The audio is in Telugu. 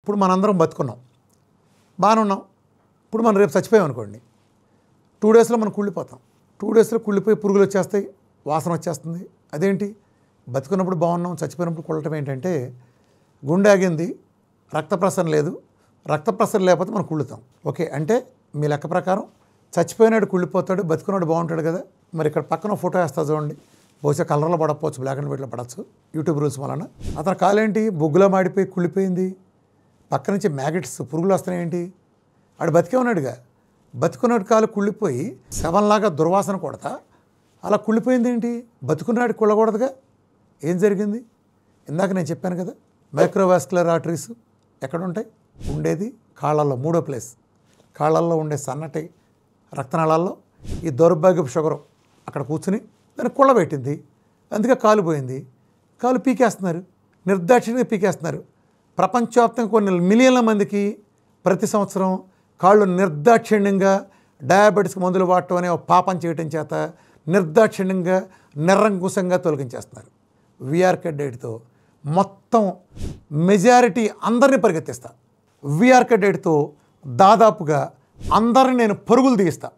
ఇప్పుడు మనందరం బతుకున్నాం, బాగానే ఉన్నాం. ఇప్పుడు మనం రేపు చచ్చిపోయాం అనుకోండి, 2 డేస్లో మనం కుళ్ళిపోతాం. 2 డేస్లో కుళ్ళిపోయి పురుగులు వచ్చేస్తాయి, వాసన వచ్చేస్తుంది. అదేంటి? బతుకున్నప్పుడు బాగున్నాం, చచ్చిపోయినప్పుడు కుళ్ళటం ఏంటంటే, గుండె ఆగింది, రక్త ప్రసరణ లేదు, రక్త ప్రసరణ లేకపోతే మనం కుళ్ళుతాం. ఓకే, అంటే మీ లెక్క ప్రకారం చచ్చిపోయినాడు కుళ్ళిపోతాడు, బతుకున్నాడు బాగుంటాడు కదా. మరి ఇక్కడ పక్కన ఫోటో వేస్తా చూడండి, బహుశా కలర్లో పడకపోవచ్చు, బ్లాక్ అండ్ వైట్లో పడవచ్చు యూట్యూబ్ రూల్స్ వలన. అతని కాలేంటి బొగ్గులో మాడిపోయి కుళ్ళిపోయింది, పక్క నుంచి మ్యాగెట్స్ పురుగులు వస్తున్నాయేంటి? ఆడు బతికే ఉన్నాడుగా, బతుకున్నాడు కాలు కుళ్ళిపోయి శవంలాగా దుర్వాసన కొడతా అలా కుళ్ళిపోయింది ఏంటి? బతుకున్నాడు కుళ్ళకూడదుగా. ఏం జరిగింది? ఇందాక నేను చెప్పాను కదా, మైక్రోవాస్కులర్ ఆర్టరీస్ ఎక్కడ ఉంటాయి? ఉండేది కాళ్ళల్లో, 3వ ప్లేస్. కాళ్ళల్లో ఉండే సన్నటి రక్తనాళాల్లో ఈ దౌర్భాగ్యపు షుగరు అక్కడ కూర్చుని దాన్ని కుళ్ళబెట్టింది, అందుకే కాలు పోయింది. కాలు పీకేస్తున్నారు, నిర్దాక్షిణ్యంగా పీకేస్తున్నారు. ప్రపంచవ్యాప్తంగా కొన్ని మిలియన్ల మందికి ప్రతి సంవత్సరం కాళ్ళు నిర్దాక్షిణ్యంగా డయాబెటీస్కి మందులు వాడటం అనే ఒక పాపం చేయటం చేత నిర్దాక్షిణ్యంగా నిరంకుశంగా తొలగించేస్తున్నారు. వీఆర్కే డైట్తో మొత్తం మెజారిటీ అందరినీ పరిగెత్తిస్తా. వీఆర్కే డైట్తో దాదాపుగా అందరిని నేను పరుగులు తీయిస్తా.